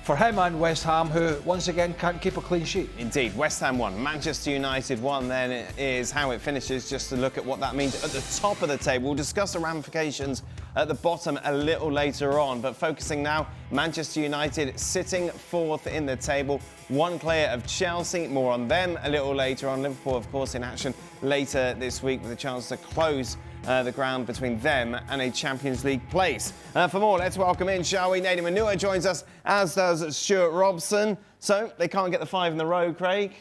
for him and West Ham, who once again can't keep a clean sheet. Indeed, West Ham 1, Manchester United 1, then it is how it finishes, just to look at what that means at the top of the table. We'll discuss the ramifications at the bottom a little later on, but focusing now, Manchester United sitting fourth in the table, one clear of Chelsea. More on them a little later on. Liverpool, of course, in action later this week with a chance to close the ground between them and a Champions League place. For more, let's welcome in, shall we? Nathan Manua joins us, as does Stewart Robson. So they can't get the 5 in the row, Craig.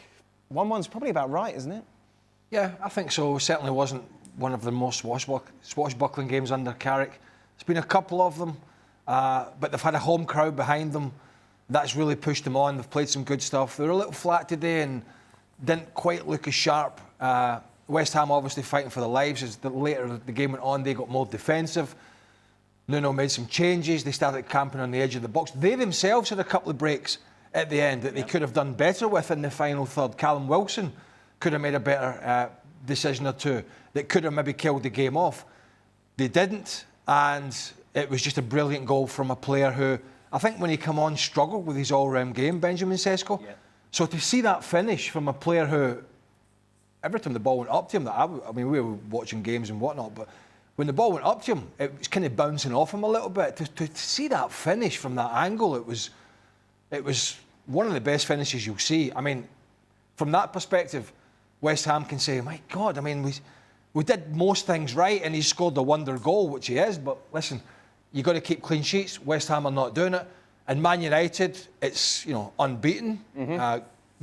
1-1's probably about right, isn't it? Yeah, I think so. Certainly wasn't one of the most swashbuckling games under Carrick. There's been a couple of them, but they've had a home crowd behind them. That's really pushed them on. They've played some good stuff. They were a little flat today and didn't quite look as sharp. West Ham obviously fighting for their lives. As later the game went on, they got more defensive. Nuno made some changes. They started camping on the edge of the box. They themselves had a couple of breaks at the end that they could have done better with in the final third. Callum Wilson could have made a better decision or two that could have maybe killed the game off. They didn't, and it was just a brilliant goal from a player who, I think when he came on, struggled with his all-round game, Benjamin Sesko. Yeah. So to see that finish from a player who, every time the ball went up to him, I mean, we were watching games and whatnot, but when the ball went up to him, it was kind of bouncing off him a little bit. To see that finish from that angle, it was one of the best finishes you'll see. I mean, from that perspective, West Ham can say, my God, I mean, we did most things right, and he scored a wonder goal, which he is, but listen, you've got to keep clean sheets. West Ham are not doing it. And Man United, it's, unbeaten,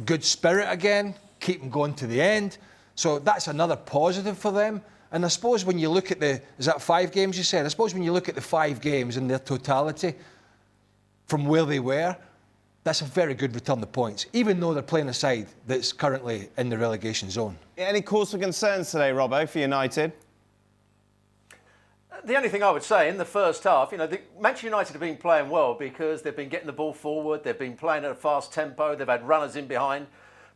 good spirit again, keep them going to the end. So that's another positive for them. And I suppose when you look at is that 5 games you said? I suppose when you look at the 5 games in their totality, from where they were, that's a very good return of points, even though they're playing a side that's currently in the relegation zone. Any cause for concerns today, Robbo, for United? The only thing I would say, in the first half, Manchester United have been playing well because they've been getting the ball forward, they've been playing at a fast tempo, they've had runners in behind.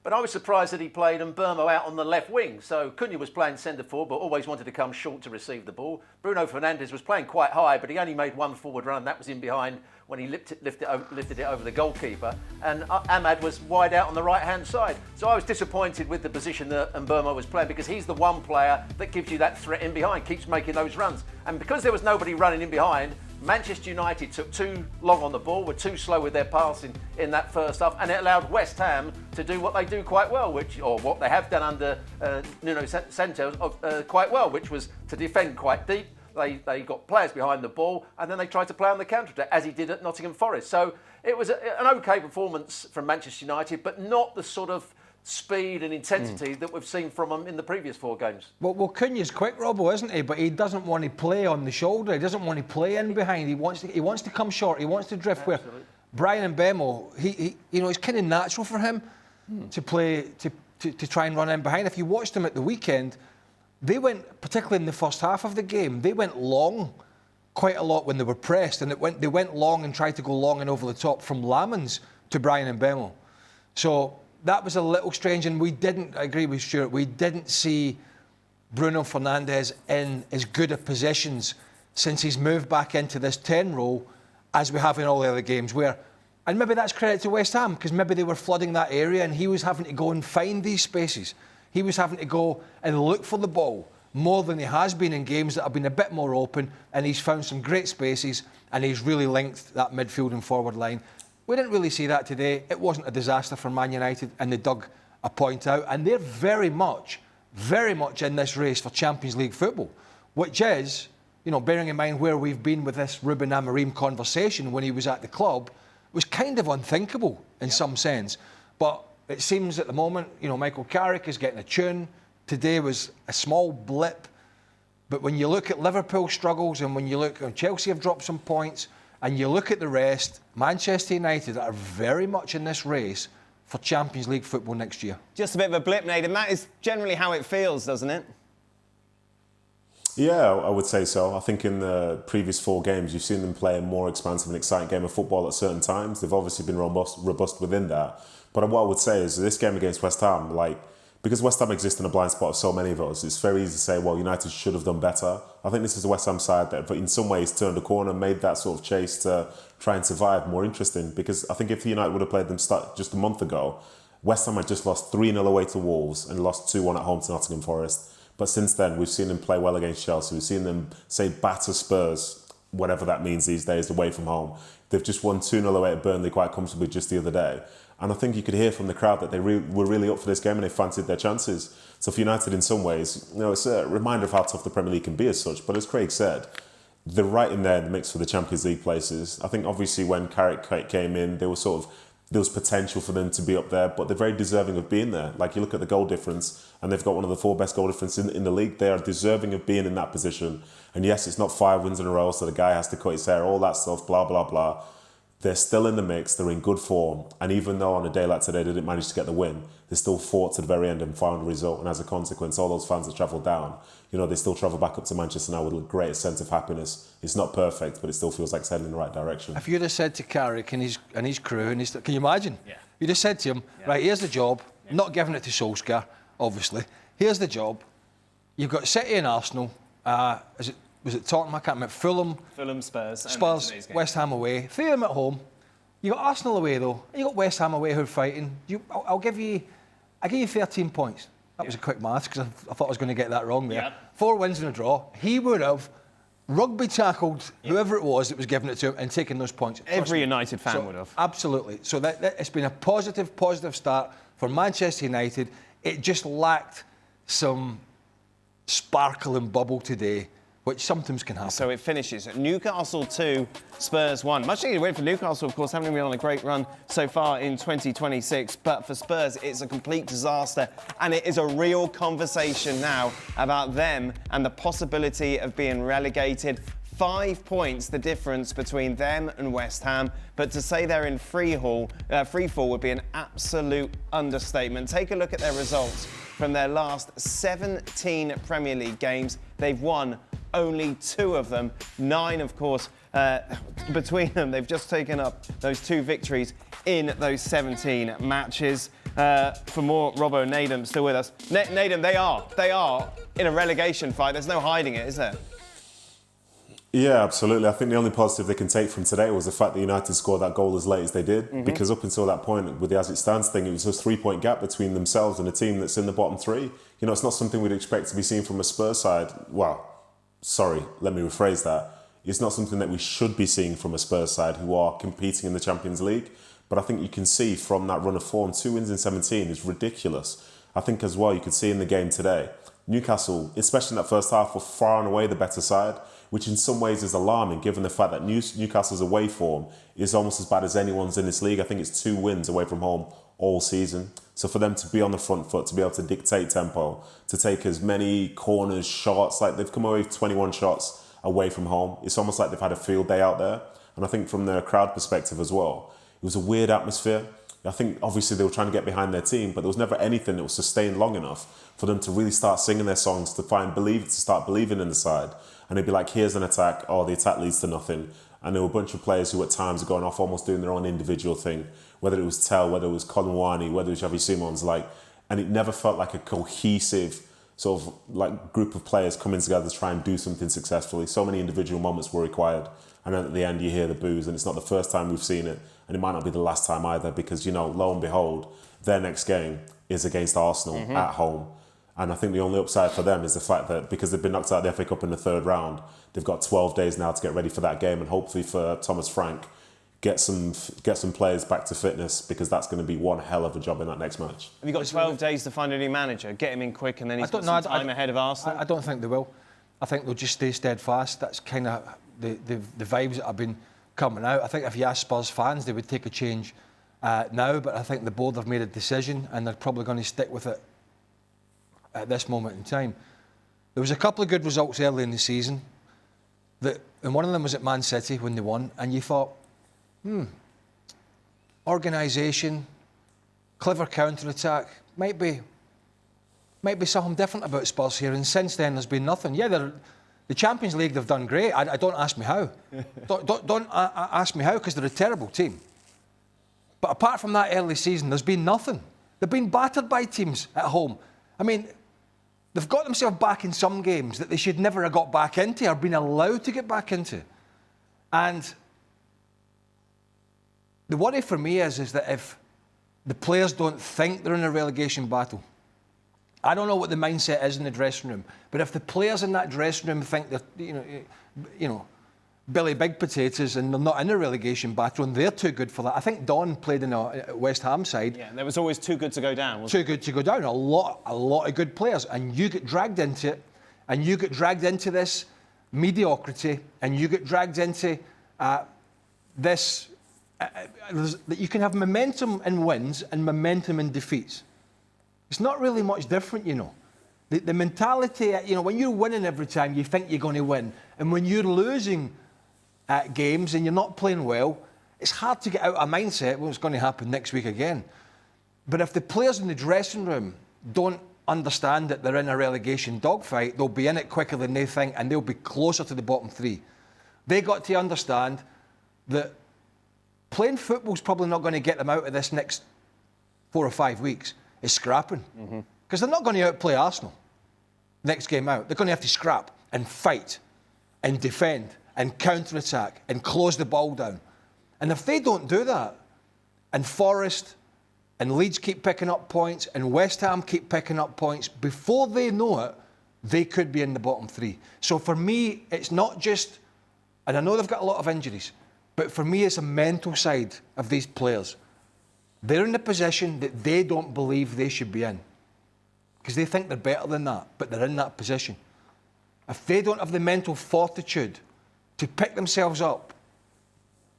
But I was surprised that he played Mbeumo out on the left wing. So Cunha was playing centre forward, but always wanted to come short to receive the ball. Bruno Fernandes was playing quite high, but he only made one forward run, and that was in behind when he lifted it over the goalkeeper. And Ahmad was wide out on the right-hand side. So I was disappointed with the position that Mbeumo was playing, because he's the one player that gives you that threat in behind, keeps making those runs. And because there was nobody running in behind, Manchester United took too long on the ball, were too slow with their passing in that first half, and it allowed West Ham to do what they do quite well, what they have done under Nuno Santos quite well, which was to defend quite deep. They got players behind the ball, and then they tried to play on the counter-attack, as he did at Nottingham Forest. So it was an okay performance from Manchester United, but not the sort of speed and intensity that we've seen from him in the previous 4 games. Well, Cunha's quick, Robbo, isn't he? But he doesn't want to play on the shoulder. He doesn't want to play in behind. He wants to come short. He wants to drift. Absolutely. Where Brian Mbeumo, it's kind of natural for him to play to try and run in behind. If you watched him at the weekend, they went, particularly in the first half of the game, they went long quite a lot when they were pressed, and they went long and tried to go long and over the top from Lamans to Brian Mbeumo. So that was a little strange, and I agree with Stuart, we didn't see Bruno Fernandes in as good of positions since he's moved back into this 10 role as we have in all the other games, and maybe that's credit to West Ham, because maybe they were flooding that area and he was having to go and find these spaces. He was having to go and look for the ball more than he has been in games that have been a bit more open, and he's found some great spaces and he's really linked that midfield and forward line. We didn't really see that today. It wasn't a disaster for Man United, and they dug a point out. And they're very much in this race for Champions League football, which is, bearing in mind where we've been with this Ruben Amorim conversation when he was at the club, was kind of unthinkable in some sense. But it seems at the moment, Michael Carrick is getting a tune. Today was a small blip. But when you look at Liverpool's struggles, and when you look at Chelsea have dropped some points, and you look at the rest, Manchester United are very much in this race for Champions League football next year. Just a bit of a blip, Nathan. That is generally how it feels, doesn't it? Yeah, I would say so. I think in the previous 4 games, you've seen them play a more expansive and exciting game of football at certain times. They've obviously been robust within that. But what I would say is this game against West Ham, because West Ham exist in a blind spot of so many of us, it's very easy to say, well, United should have done better. I think this is a West Ham side that in some ways turned a corner, made that sort of chase to try and survive more interesting. Because I think if United would have played them just a month ago, West Ham had just lost 3-0 away to Wolves and lost 2-1 at home to Nottingham Forest. But since then, we've seen them play well against Chelsea. We've seen them, say, batter Spurs, whatever that means these days, away from home. They've just won 2-0 away at Burnley quite comfortably just the other day. And I think you could hear from the crowd that they were really up for this game and they fancied their chances. So for United, in some ways, it's a reminder of how tough the Premier League can be as such. But as Craig said, they're right in there in the mix for the Champions League places. I think obviously when Carrick came in, there was potential for them to be up there, but they're very deserving of being there. Like, you look at the goal difference, and they've got one of the 4 best goal differences in the league. They are deserving of being in that position. And yes, it's not 5 wins in a row, so the guy has to cut his hair, all that stuff, blah, blah, blah. They're still in the mix, they're in good form, and even though on a day like today they didn't manage to get the win, they still fought to the very end and found a result, and as a consequence, all those fans that travelled down, they still travel back up to Manchester now with a great sense of happiness. It's not perfect, but it still feels like it's heading in the right direction. If you'd have said to Carrick and his crew, can you imagine? Yeah. You'd have said to him, right, here's the job, not giving it to Solskjaer, obviously, here's the job, you've got City and Arsenal, was it Tottenham? I can't remember. Fulham, Spurs, West Ham away. 3 of them at home. You got Arsenal away though. You got West Ham away who are fighting. I give you 13 points. That was a quick maths because I thought I was going to get that wrong there. 4 wins and a draw. He would have rugby tackled whoever it was that was giving it to him and taken those points. Every United fan would have. Absolutely. So that it's been a positive start for Manchester United. It just lacked some sparkle and bubble today, which sometimes can happen. So it finishes at Newcastle 2, Spurs 1. Much needed win for Newcastle, of course, having been on a great run so far in 2026. But for Spurs, it's a complete disaster. And it is a real conversation now about them and the possibility of being relegated. 5 points, the difference between them and West Ham. But to say they're in free fall would be an absolute understatement. Take a look at their results from their last 17 Premier League games. They've won only 2 of them. 9, of course, between them. They've just taken up those 2 victories in those 17 matches. For more, Robbo Nadem still with us. Nadem, they are in a relegation fight. There's no hiding it, is there? Yeah, absolutely. I think the only positive they can take from today was the fact that United scored that goal as late as they did. Because up until that point, with the as it stands thing, it was a 3-point gap between themselves and a team that's in the bottom 3. It's not something we'd expect to be seen from a Spurs side. Well, sorry, let me rephrase that. It's not something that we should be seeing from a Spurs side who are competing in the Champions League. But I think you can see from that run of form, 2 wins in 17 is ridiculous. I think as well, you could see in the game today, Newcastle, especially in that first half, were far and away the better side, which in some ways is alarming given the fact that Newcastle's away form is almost as bad as anyone's in this league. I think it's 2 wins away from home all season. So for them to be on the front foot, to be able to dictate tempo, to take as many corners, shots, like they've come away with 21 shots away from home. It's almost like they've had a field day out there. And I think from the crowd perspective as well, it was a weird atmosphere. I think obviously they were trying to get behind their team, but there was never anything that was sustained long enough for them to really start singing their songs, to start believing in the side. And they'd be like, here's an attack, the attack leads to nothing. And there were a bunch of players who at times are going off almost doing their own individual thing, whether it was Tell, whether it was Colin Wani, whether it was Xavi Simons, and it never felt like a cohesive sort of like group of players coming together to try and do something successfully. So many individual moments were required. And then at the end you hear the boos, and it's not the first time we've seen it, and it might not be the last time either, because, lo and behold, their next game is against Arsenal at home. And I think the only upside for them is the fact that because they've been knocked out of the FA Cup in the 3rd round, they've got 12 days now to get ready for that game, and hopefully for Thomas Frank, get some players back to fitness, because that's going to be one hell of a job in that next match. Have you got 12 days to find a new manager? Get him in quick, and then he's got some time ahead of Arsenal? I don't think they will. I think they'll just stay steadfast. That's kind of the vibes that have been coming out. I think if you ask Spurs fans, they would take a change now, but I think the board have made a decision, and they're probably going to stick with it at this moment in time. There was a couple of good results early in the season, and one of them was at Man City when they won, and you thought, organisation, clever counter-attack, might be something different about Spurs here, and since then there's been nothing. Yeah, the Champions League, they've done great. I don't ask me how. don't ask me how, because they're a terrible team. But apart from that early season, there's been nothing. They've been battered by teams at home. I mean, they've got themselves back in some games that they should never have got back into or been allowed to get back into. And the worry for me is that if the players don't think they're in a relegation battle, I don't know what the mindset is in the dressing room, but if the players in that dressing room think they're, you know, Billy Big Potatoes and they're not in a relegation battle and they're too good for that. I think Don played in a West Ham side. Yeah, there was always too good to go down, wasn't Too good to go down. A lot of good players, and you get dragged into it, and you get dragged into this mediocrity, and you get dragged into this. That you can have momentum in wins and momentum in defeats. It's not really much different, you know. The mentality, you know, when you're winning every time, you think you're going to win, and when you're losing at games and you're not playing well, it's hard to get out of a mindset, well, it's going to happen next week again. But if the players in the dressing room don't understand that they're in a relegation dogfight, they'll be in it quicker than they think, and they'll be closer to the bottom three. They got to understand that playing football's probably not going to get them out of this next 4 or 5 weeks. It's scrapping. Because they're not going to outplay Arsenal next game out. They're going to have to scrap and fight and defend and counter-attack and close the ball down. And if they don't do that, and Forest and Leeds keep picking up points and West Ham keep picking up points, before they know it, they could be in the bottom three. So for me, it's not just, and I know they've got a lot of injuries, but for me, it's a mental side of these players. They're in a position that they don't believe they should be in, because they think they're better than that, but they're in that position. If they don't have the mental fortitude to pick themselves up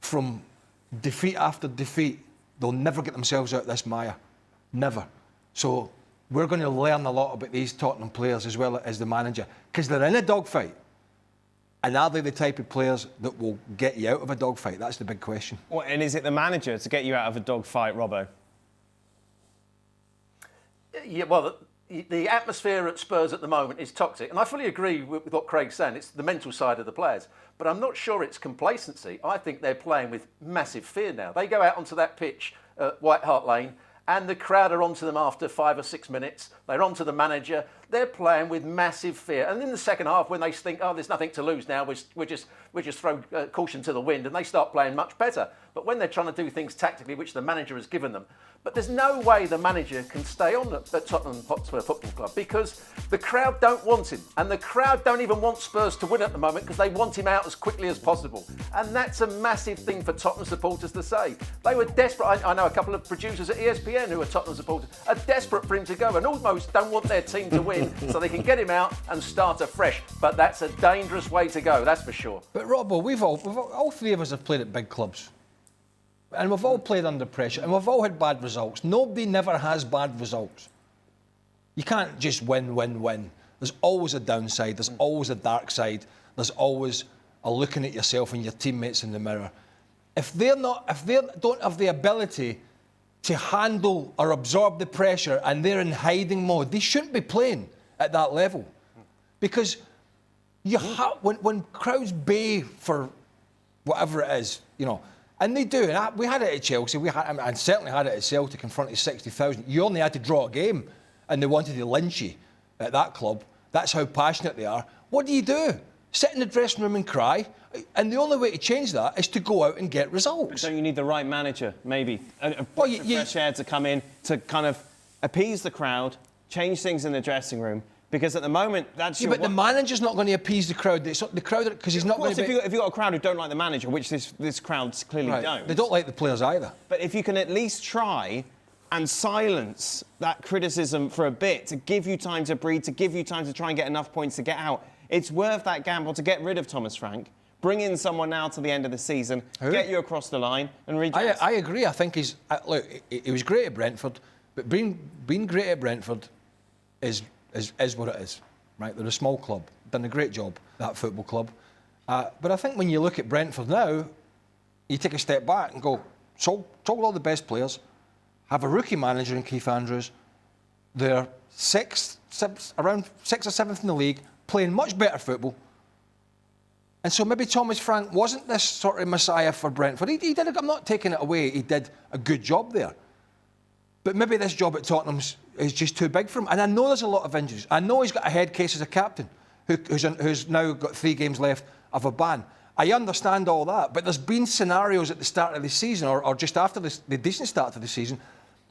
from defeat after defeat, they'll never get themselves out of this mire. Never. So we're going to learn a lot about these Tottenham players as well as the manager, because they're in a dogfight. And are they the type of players that will get you out of a dogfight? That's the big question. Well, and is it the manager to get you out of a dogfight, Robbo? Yeah, well, the atmosphere at Spurs at the moment is toxic. And I fully agree with what Craig's saying. It's the mental side of the players. But I'm not sure it's complacency. I think they're playing with massive fear now. They go out onto that pitch at White Hart Lane, and the crowd are onto them after 5 or 6 minutes. They're onto the manager. They're playing with massive fear. And in the second half, when they think, oh, there's nothing to lose now, we just throw caution to the wind, and they start playing much better. But when they're trying to do things tactically, which the manager has given them, but there's no way the manager can stay on at Tottenham Hotspur Football Club, because the crowd don't want him. And the crowd don't even want Spurs to win at the moment, because they want him out as quickly as possible. And that's a massive thing for Tottenham supporters to say. They were desperate. I know a couple of producers at ESPN who are Tottenham supporters are desperate for him to go and almost don't want their team to win so they can get him out and start afresh. But that's a dangerous way to go, that's for sure. But Robbo, we've all three of us have played at big clubs. And we've all played under pressure, and we've all had bad results. Nobody never has bad results. You can't just win. There's always a downside. There's always a dark side. There's always a looking at yourself and your teammates in the mirror. If they don't have the ability to handle or absorb the pressure and they're in hiding mode, they shouldn't be playing at that level. Because when crowds bay for whatever it is, you know. And they do. And we had it at Chelsea. And certainly had it at Celtic in front of 60,000. You only had to draw a game, and they wanted to lynch you at that club. That's how passionate they are. What do? Sit in the dressing room and cry. And the only way to change that is to go out and get results. But don't you need the right manager, maybe? A fresh air to come in to kind of appease the crowd, change things in the dressing room. Because at the moment, that's but the manager's not going to appease the crowd. The crowd, because he's not going to. If you've got a crowd who don't like the manager, which this crowd clearly don't. They don't like the players either. But if you can at least try and silence that criticism for a bit, to give you time to breathe, to give you time to try and get enough points to get out, it's worth that gamble to get rid of Thomas Frank, bring in someone now to the end of the season, get you across the line, and redress. I agree. I think he's look. He was great at Brentford, but being great at Brentford is what it is, right? They're a small club, done a great job, that football club. But I think when you look at Brentford now, you take a step back and go, sold all the best players, have a rookie manager in Keith Andrews. They're around 6th or 7th in the league, playing much better football. And so maybe Thomas Frank wasn't this sort of messiah for Brentford. He did. I'm not taking it away. He did a good job there. But maybe this job at Tottenham is just too big for him. And I know there's a lot of injuries. I know he's got a head case as a captain who's now got 3 games left of a ban. I understand all that, but there's been scenarios at the start of the season or just after the decent start of the season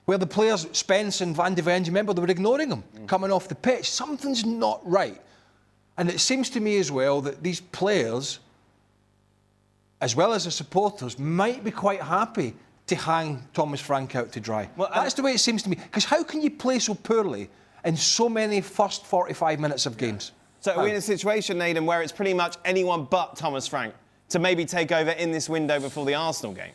where the players, Spence and Van de Ven, remember, they were ignoring him coming off the pitch. Something's not right. And it seems to me as well that these players, as well as the supporters, might be quite happy to hang Thomas Frank out to dry. Well, that's the way it seems to me. Because how can you play so poorly in so many first 45 minutes of games? So we're in a situation, Nathan, where it's pretty much anyone but Thomas Frank to maybe take over in this window before the Arsenal game.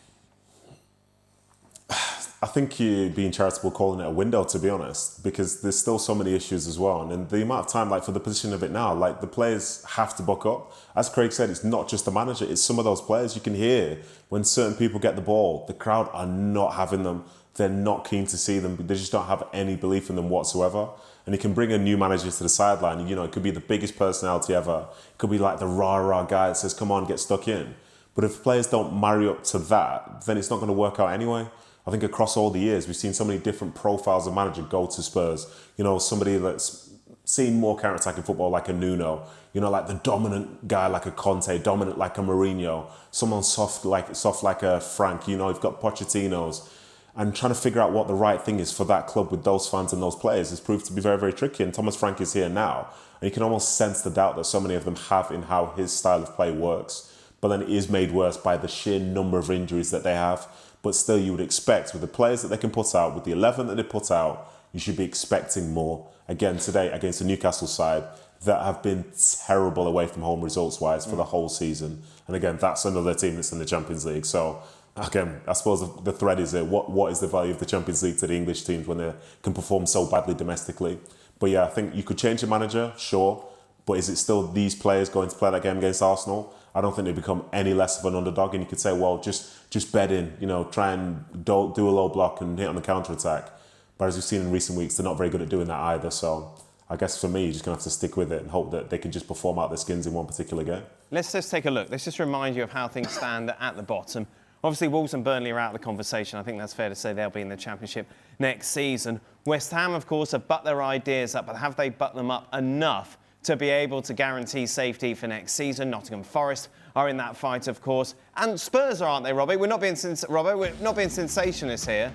I think you're being charitable calling it a window, to be honest, because there's still so many issues as well. And the amount of time, like for the position of it now, like the players have to buck up. As Craig said, it's not just the manager, it's some of those players. You can hear when certain people get the ball, the crowd are not having them. They're not keen to see them. They just don't have any belief in them whatsoever. And you can bring a new manager to the sideline. And, you know, it could be the biggest personality ever. It could be like the rah-rah guy that says, come on, get stuck in. But if players don't marry up to that, then it's not going to work out anyway. I think across all the years, we've seen so many different profiles of manager go to Spurs. You know, somebody that's seen more counter-attacking football like a Nuno. You know, like the dominant guy like a Conte, dominant like a Mourinho. Someone soft like a Frank. You know, you've got Pochettinos. And trying to figure out what the right thing is for that club with those fans and those players has proved to be very, very tricky. And Thomas Frank is here now. And you can almost sense the doubt that so many of them have in how his style of play works. But then it is made worse by the sheer number of injuries that they have. But still, you would expect, with the players that they can put out, with the 11 that they put out, you should be expecting more. Again, today, against the Newcastle side, that have been terrible away from home results-wise for the whole season. And again, that's another team that's in the Champions League. So, again, I suppose the thread is there. What is the value of the Champions League to the English teams when they can perform so badly domestically? But yeah, I think you could change the manager, sure. But is it still these players going to play that game against Arsenal? I don't think they become any less of an underdog. And you could say, well, just bed in, you know, try and do a low block and hit on the counter-attack. But as we've seen in recent weeks, they're not very good at doing that either. So I guess for me, you're just going to have to stick with it and hope that they can just perform out their skins in one particular game. Let's just take a look. Let's just remind you of how things stand at the bottom. Obviously, Wolves and Burnley are out of the conversation. I think that's fair to say they'll be in the Championship next season. West Ham, of course, have butt their ideas up, but have they butt them up enough to be able to guarantee safety for next season? Nottingham Forest are in that fight, of course. And Spurs are, aren't they, Robbie? We're not being sensationalists here.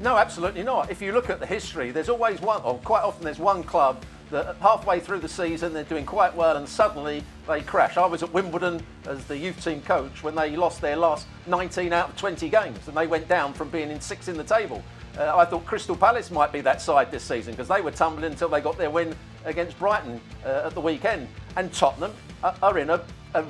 No, absolutely not. If you look at the history, there's always one, or quite often there's one club that halfway through the season they're doing quite well and suddenly they crash. I was at Wimbledon as the youth team coach when they lost their last 19 out of 20 games and they went down from being in 6th in the table. I thought Crystal Palace might be that side this season because they were tumbling until they got their win against Brighton at the weekend. And Tottenham are in a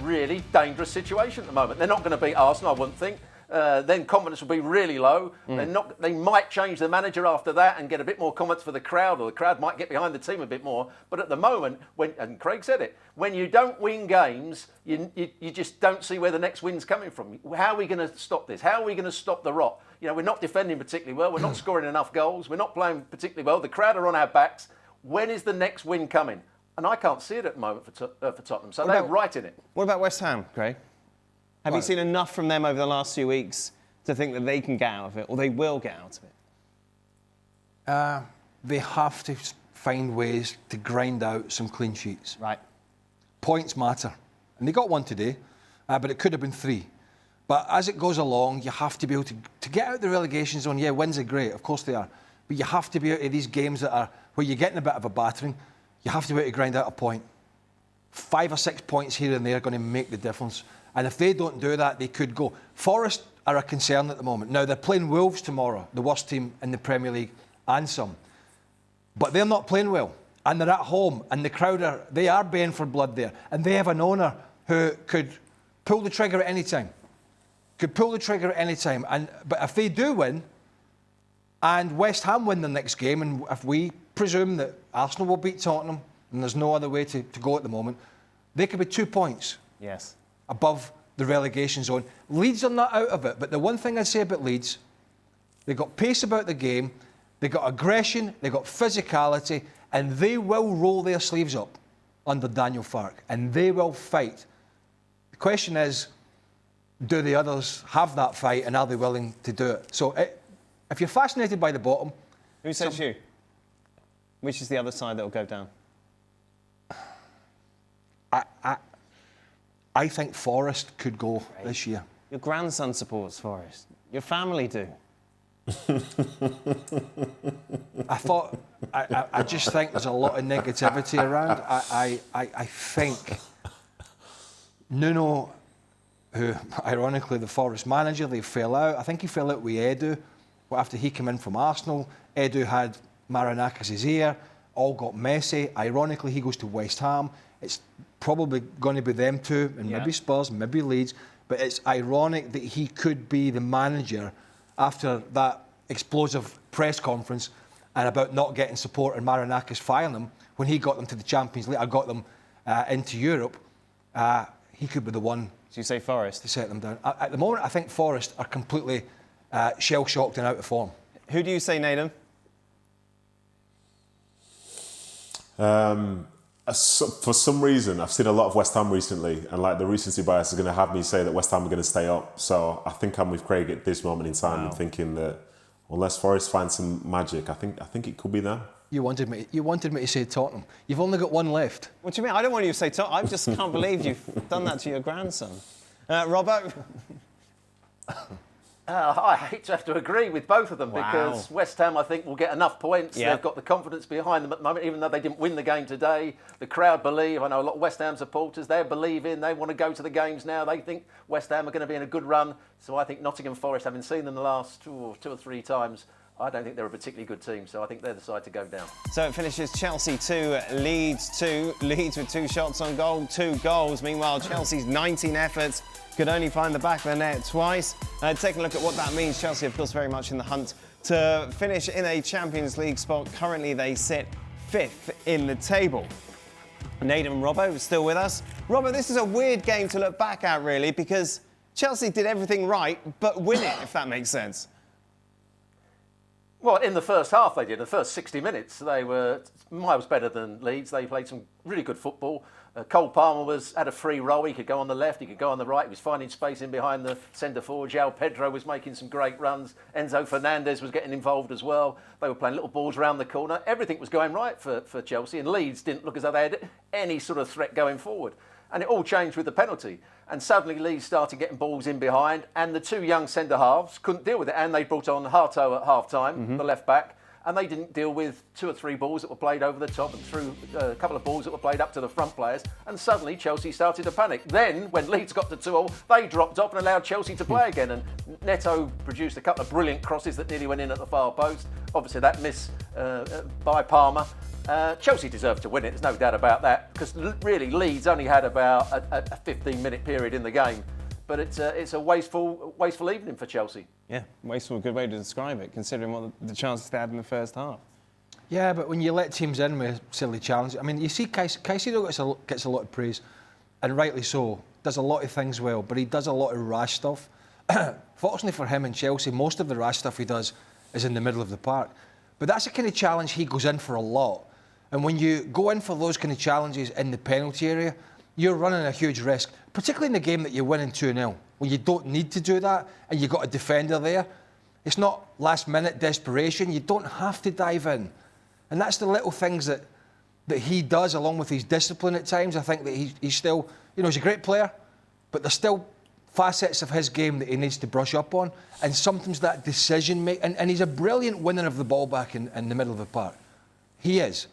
really dangerous situation at the moment. They're not going to beat Arsenal, I wouldn't think. Then confidence will be really low. They might change the manager after that and get a bit more confidence for the crowd, or the crowd might get behind the team a bit more. But at the moment, and Craig said it, when you don't win games, you just don't see where the next win's coming from. How are we going to stop this? How are we going to stop the rot? You know, we're not defending particularly well. We're not scoring enough goals. We're not playing particularly well. The crowd are on our backs. When is the next win coming? And I can't see it at the moment for Tottenham. So they're right in it. What about West Ham, Craig? Have you seen enough from them over the last few weeks to think that they can get out of it, or they will get out of it? They have to find ways to grind out some clean sheets. Right. Points matter. And they got one today, but it could have been 3. But as it goes along, you have to be able to get out the relegation zone. Yeah, wins are great, of course they are. But you have to be out of these games that are where you're getting a bit of a battering. You have to be able to grind out a point. 5 or 6 points here and there are going to make the difference. And if they don't do that, they could go. Forest are a concern at the moment. Now, they're playing Wolves tomorrow, the worst team in the Premier League, and some. But they're not playing well. And they're at home, and the crowd they are baying for blood there. And they have an owner who could pull the trigger at any time. But if they do win, and West Ham win the next game, and if we presume that Arsenal will beat Tottenham, and there's no other way to go at the moment, they could be 2 points. Yes. Above the relegation zone. Leeds are not out of it, but the one thing I'd say about Leeds, they've got pace about the game, they've got aggression, they've got physicality, and they will roll their sleeves up under Daniel Farke, and they will fight. The question is, do the others have that fight, and are they willing to do it? So If you're fascinated by the bottom... Who says you? Which is the other side that will go down? I think Forest could go this year. Your grandson supports Forest. Your family do. I just think there's a lot of negativity around. I think Nuno, who ironically the Forest manager, they fell out. I think he fell out with Edu after he came in from Arsenal. Edu had Marinakis' ear, all got messy. Ironically, he goes to West Ham. It's probably going to be them two, and maybe Spurs, maybe Leeds. But it's ironic that he could be the manager after that explosive press conference and about not getting support and Marinakis firing him when he got them to the Champions League. I got them into Europe. He could be the one. So you say Forest? To set them down. At the moment, I think Forest are completely shell-shocked and out of form. Who do you say, Nathan? For some reason, I've seen a lot of West Ham recently, and like the recency bias is going to have me say that West Ham are going to stay up. So I think I'm with Craig at this moment in time, and thinking that unless Forest finds some magic, I think it could be them. You wanted me to say Tottenham. You've only got one left. What do you mean? I don't want you to say Tottenham. I just can't believe you've done that to your grandson. Robert? I hate to have to agree with both of them because West Ham, I think, will get enough points. Yeah. They've got the confidence behind them at the moment, even though they didn't win the game today. The crowd believe. I know a lot of West Ham supporters, they believe in. They want to go to the games now. They think West Ham are going to be in a good run. So I think Nottingham Forest, having seen them the last two or three times, I don't think they're a particularly good team. So I think they're the side to go down. So it finishes Chelsea 2, Leeds 2. Leeds with 2 shots on goal, 2 goals. Meanwhile, Chelsea's 19 efforts could only find the back of the net twice. Taking a look at what that means, Chelsea, of course, very much in the hunt to finish in a Champions League spot. Currently, they sit 5th in the table. Nathan and Robbo still with us. Robbo, this is a weird game to look back at, really, because Chelsea did everything right, but win it, if that makes sense. Well, in the first half they did. The first 60 minutes, they were miles better than Leeds. They played some really good football. Cole Palmer had a free role. He could go on the left, he could go on the right. He was finding space in behind the centre forward. João Pedro was making some great runs. Enzo Fernandez was getting involved as well. They were playing little balls around the corner. Everything was going right for Chelsea, and Leeds didn't look as though they had any sort of threat going forward. And it all changed with the penalty. And suddenly Leeds started getting balls in behind, and the 2 young centre-halves couldn't deal with it. And they brought on Harto at half-time, the left-back, and they didn't deal with 2 or 3 balls that were played over the top and through a couple of balls that were played up to the front players. And suddenly Chelsea started to panic. Then, when Leeds got to 2-2, they dropped off and allowed Chelsea to play again. And Neto produced a couple of brilliant crosses that nearly went in at the far post. Obviously, that miss by Palmer. Chelsea deserved to win it, there's no doubt about that, because really Leeds only had about a 15-minute period in the game. But it's a wasteful evening for Chelsea. Yeah, wasteful, a good way to describe it, considering what the chances they had in the first half. Yeah, but when you let teams in with silly challenges, I mean, you see Caicedo gets a lot of praise, and rightly so, does a lot of things well, but he does a lot of rash stuff. Fortunately for him and Chelsea, most of the rash stuff he does is in the middle of the park. But that's the kind of challenge he goes in for a lot. And when you go in for those kind of challenges in the penalty area, you're running a huge risk, particularly in a game that you're winning 2-0, when you don't need to do that and you've got a defender there. It's not last-minute desperation. You don't have to dive in. And that's the little things that he does, along with his discipline at times. I think that he's still, he's a great player, but there's still facets of his game that he needs to brush up on. And sometimes that decision-making, and he's a brilliant winner of the ball back in the middle of the park. He is.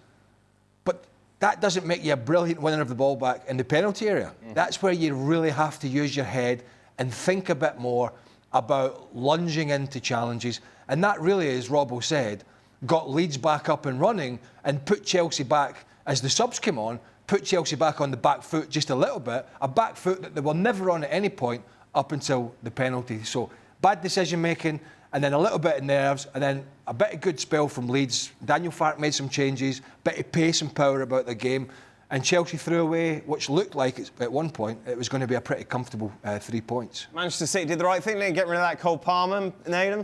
But that doesn't make you a brilliant winner of the ball back in the penalty area. That's where you really have to use your head and think a bit more about lunging into challenges. And that really, as Robbo said, got Leeds back up and running and put Chelsea back, as the subs came on, put Chelsea back on the back foot just a little bit, a back foot that they were never on at any point up until the penalty. So bad decision-making, and then a little bit of nerves, and then a bit of good spell from Leeds. Daniel Farke made some changes, bit of pace and power about the game, and Chelsea threw away, which looked like at one point it was going to be a pretty comfortable 3 points. Manchester City did the right thing, they get rid of that Cole Palmer, Nathan.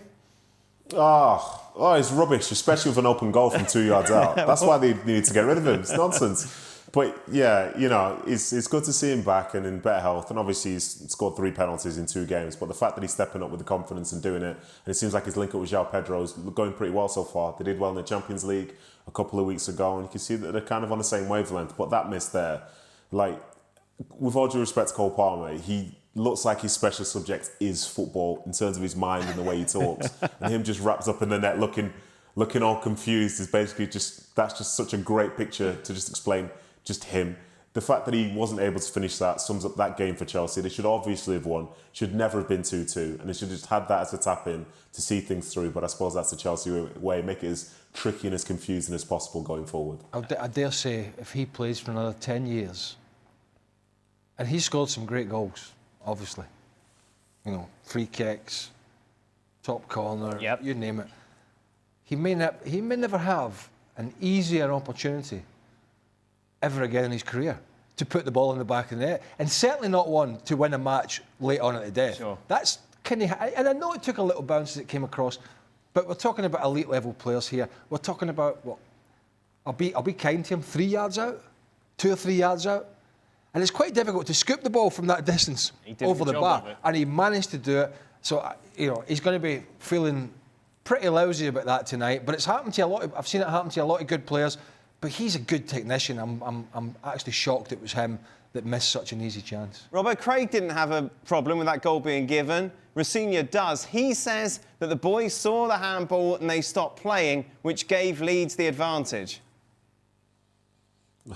Oh, it's rubbish, especially with an open goal from 2 yards out. That's why they needed to get rid of him. It's nonsense. But yeah, you know, it's good to see him back and in better health. And obviously he's scored 3 penalties in 2 games. But the fact that he's stepping up with the confidence and doing it, and it seems like his link up with João Pedro is going pretty well so far. They did well in the Champions League a couple of weeks ago, and you can see that they're kind of on the same wavelength. But that miss there, like, with all due respect to Cole Palmer, he looks like his special subject is football in terms of his mind and the way he talks. And him just wrapped up in the net looking all confused is basically that's just such a great picture to just explain just him. The fact that he wasn't able to finish that sums up that game for Chelsea. They should obviously have won. Should never have been 2-2. And they should have just had that as a tap in to see things through. But I suppose that's the Chelsea way. Make it as tricky and as confusing as possible going forward. I dare say if he plays for another 10 years, and he scored some great goals, obviously. You know, free kicks, top corner, you name it. He may never have an easier opportunity ever again in his career to put the ball in the back of the net, and certainly not one to win a match late on at the death. Sure. That's kind of, and I know it took a little bounce as it came across, but we're talking about elite level players here. We're talking about what? I'll be kind to him. 3 yards out, 2 or 3 yards out, and it's quite difficult to scoop the ball from that distance over the bar, and he managed to do it. So you know he's going to be feeling pretty lousy about that tonight. But it's happened to a lot. I've seen it happen to a lot of good players. But he's a good technician. I'm actually shocked it was him that missed such an easy chance. Robbo, Craig didn't have a problem with that goal being given. Rosenior does. He says that the boys saw the handball and they stopped playing, which gave Leeds the advantage.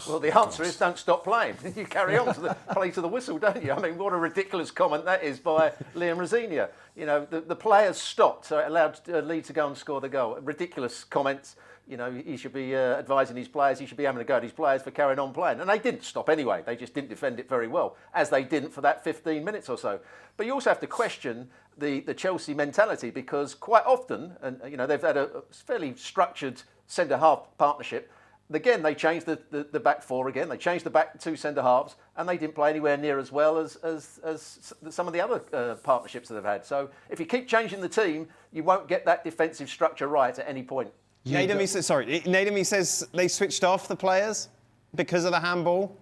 Well, the answer is don't stop playing. You carry on to play to the whistle, don't you? I mean, what a ridiculous comment that is by Liam Rosenior. You know, the players stopped, so it allowed Leeds to go and score the goal. Ridiculous comments. You know, he should be advising his players, he should be having a go at his players for carrying on playing. And they didn't stop anyway. They just didn't defend it very well, as they didn't for that 15 minutes or so. But you also have to question the Chelsea mentality, because quite often, and you know, they've had a fairly structured centre-half partnership. Again, they changed the back four again. They changed the back 2 centre-halves, and they didn't play anywhere near as well as some of the other partnerships that they've had. So if you keep changing the team, you won't get that defensive structure right at any point. Nademi says they switched off the players because of the handball.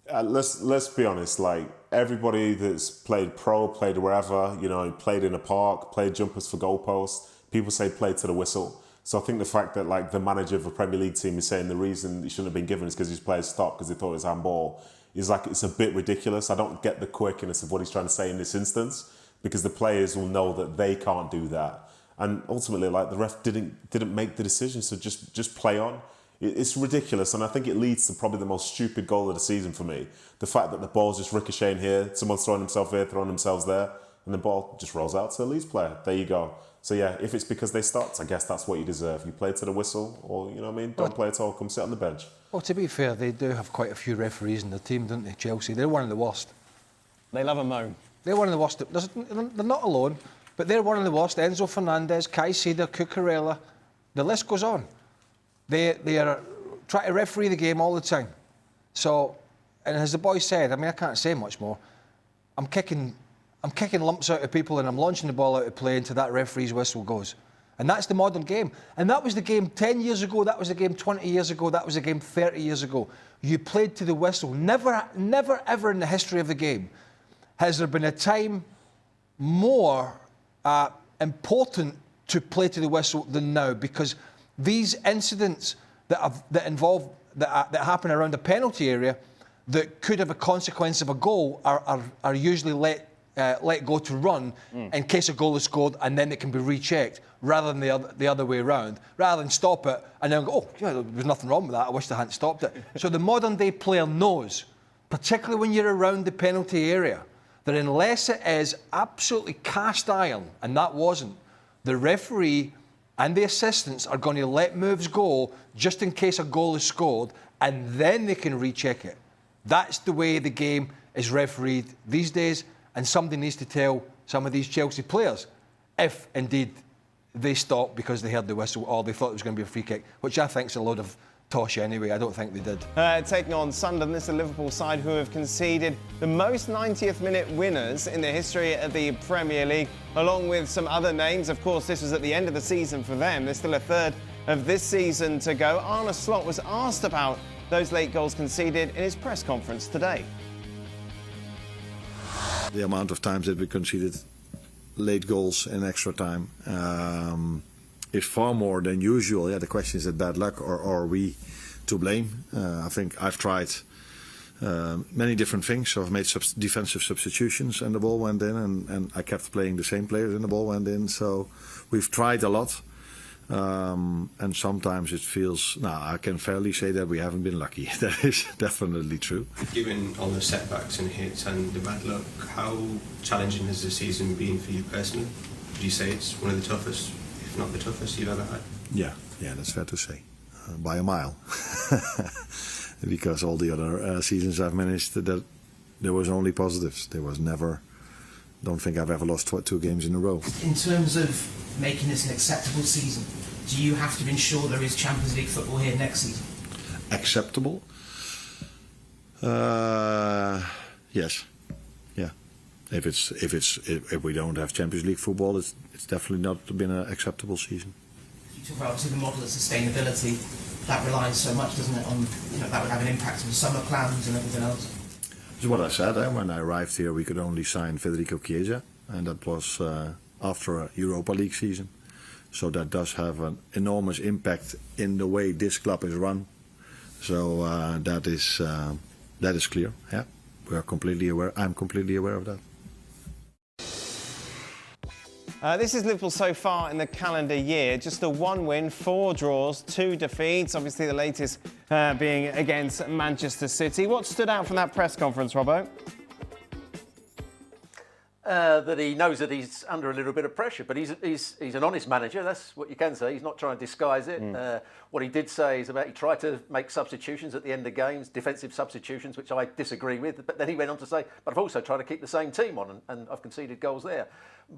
Let's be honest. Like, everybody that's played pro, played wherever, you know, played in a park, played jumpers for goalposts. People say play to the whistle. So I think the fact that like the manager of a Premier League team is saying the reason he shouldn't have been given is because his players stopped because they thought it was handball is like, it's a bit ridiculous. I don't get the quirkiness of what he's trying to say in this instance, because the players will know that they can't do that. And ultimately, like, the ref didn't make the decision, so just play on. It's ridiculous, and I think it leads to probably the most stupid goal of the season for me. The fact that the ball's just ricocheting here, someone's throwing himself here, throwing themselves there, and the ball just rolls out to the Leeds player. There you go. So yeah, if it's because they stopped, I guess that's what you deserve. You play to the whistle, or, you know what I mean, don't play at all, come sit on the bench. Well, to be fair, they do have quite a few referees in the team, don't they, Chelsea? They're one of the worst. They love a moan. They're one of the worst. They're not alone, but they're one of the worst. Enzo Fernandez, Caicedo, Cucurella, the list goes on. They are trying to referee the game all the time. So, and as the boy said, I mean, I can't say much more. I'm kicking lumps out of people and I'm launching the ball out of play until that referee's whistle goes. And that's the modern game. And that was the game 10 years ago, that was the game 20 years ago, that was the game 30 years ago. You played to the whistle. Never ever in the history of the game has there been a time more important to play to the whistle than now, because these incidents that happen around the penalty area that could have a consequence of a goal are usually let go to run in case a goal is scored, and then it can be rechecked, rather than the other way around. Rather than stop it and then go, oh, yeah, there was nothing wrong with that, I wish they hadn't stopped it. So the modern day player knows, particularly when you're around the penalty area, that unless it is absolutely cast iron, and that wasn't, the referee and the assistants are going to let moves go just in case a goal is scored, and then they can recheck it. That's the way the game is refereed these days, and somebody needs to tell some of these Chelsea players if indeed they stopped because they heard the whistle or they thought it was going to be a free kick, which I think is a load of tosh anyway. I don't think they did. Taking on Sunderland, this is a Liverpool side who have conceded the most 90th minute winners in the history of the Premier League, along with some other names. Of course, this was at the end of the season for them. There's still a third of this season to go. Arne Slot was asked about those late goals conceded in his press conference today. The amount of times that we conceded late goals in extra time is far more than usual. Yeah, the question is it bad luck or are we to blame? I think I've tried many different things. So I've made defensive substitutions and the ball went in, and I kept playing the same players and the ball went in. So we've tried a lot. And sometimes it feels, I can fairly say that we haven't been lucky. That is definitely true. Given all the setbacks and hits and the bad luck, how challenging has the season been for you personally? Would you say it's one of the toughest, if not the toughest you've ever had? Yeah, that's fair to say. By a mile. Because all the other seasons I've managed, that there was only positives. There was never, don't think I've ever lost 2 games in a row. In terms of making this an acceptable season, do you have to ensure there is Champions League football here next season? Acceptable? Yes. Yeah. If we don't have Champions League football, it's definitely not been an acceptable season. You talk about obviously the model of sustainability. That relies so much, doesn't it, on that would have an impact on summer plans and everything else. That's what I said. When I arrived here, we could only sign Federico Chiesa, and that was after a Europa League season. So that does have an enormous impact in the way this club is run. So that is clear. Yeah, we are completely aware. I'm completely aware of that. This is Liverpool so far in the calendar year. Just a 1 win, 4 draws, 2 defeats. Obviously, the latest being against Manchester City. What stood out from that press conference, Robbo? That he knows that he's under a little bit of pressure, but he's an honest manager. That's what you can say. He's not trying to disguise it. What he did say is about he tried to make substitutions at the end of games, defensive substitutions, which I disagree with. But then he went on to say, but I've also tried to keep the same team on, and I've conceded goals there.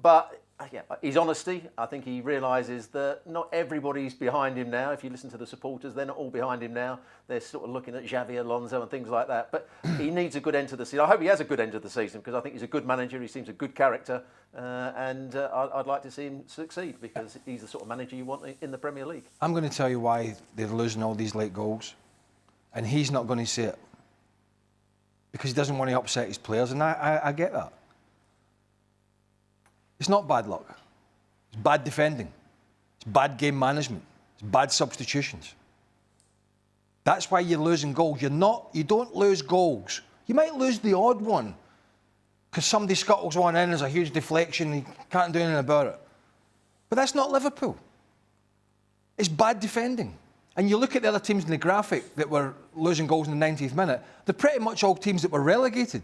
But yeah, his honesty, I think he realises that not everybody's behind him now. If you listen to the supporters, they're not all behind him now. They're sort of looking at Xavi Alonso and things like that. But he needs a good end to the season. I hope he has a good end to the season because I think he's a good manager. He seems a good character. And I'd like to see him succeed because he's the sort of manager you want in the Premier League. I'm going to tell you why they're losing all these late goals. And he's not going to say it. Because he doesn't want to upset his players. And I get that. It's not bad luck. It's bad defending. It's bad game management. It's bad substitutions. That's why you're losing goals. You don't lose goals. You might lose the odd one because somebody scuttles one in, there's a huge deflection, you can't do anything about it. But that's not Liverpool. It's bad defending. And you look at the other teams in the graphic that were losing goals in the 90th minute, they're pretty much all teams that were relegated.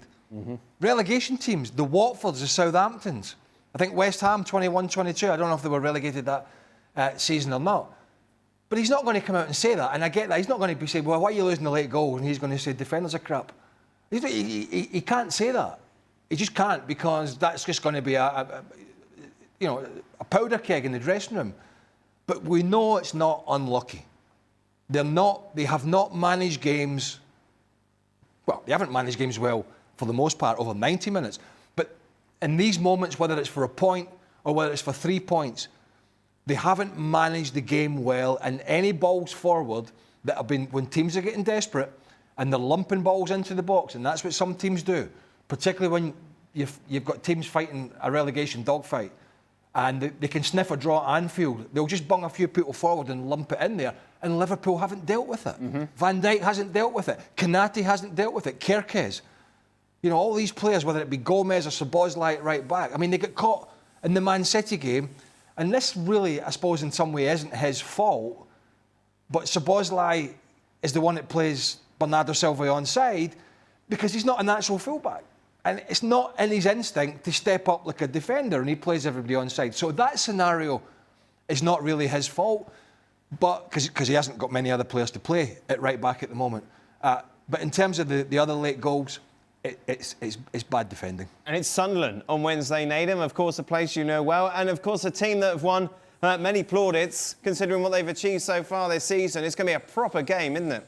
Relegation teams, the Watfords, the Southamptons. I think West Ham 21-22. I don't know if they were relegated that season or not. But he's not going to come out and say that. And I get that. He's not going to be saying, well, why are you losing the late goal? And he's going to say, defenders are crap. He can't say that. He just can't because that's just going to be a powder keg in the dressing room. But we know it's not unlucky. They have not managed games. Well, they haven't managed games well for the most part over 90 minutes. In these moments, whether it's for a point or whether it's for 3 points, they haven't managed the game well. And any balls forward that have been, when teams are getting desperate and they're lumping balls into the box, and that's what some teams do, particularly when you've got teams fighting a relegation dogfight, and they can sniff a draw at Anfield. They'll just bung a few people forward and lump it in there. And Liverpool haven't dealt with it. Van Dijk hasn't dealt with it. Konate hasn't dealt with it. Kerkez. You know, all these players, whether it be Gomez or Szoboszlai at right back, I mean, they get caught in the Man City game, and this really, I suppose, in some way isn't his fault, but Szoboszlai is the one that plays Bernardo Silva on side because he's not a natural fullback. And it's not in his instinct to step up like a defender, and he plays everybody on side. So that scenario is not really his fault, but because he hasn't got many other players to play at right back at the moment. But in terms of the other late goals, it's bad defending. And it's Sunderland on Wednesday, Nadim. Of course, a place you know well. And, of course, a team that have won many plaudits, considering what they've achieved so far this season. It's going to be a proper game, isn't it?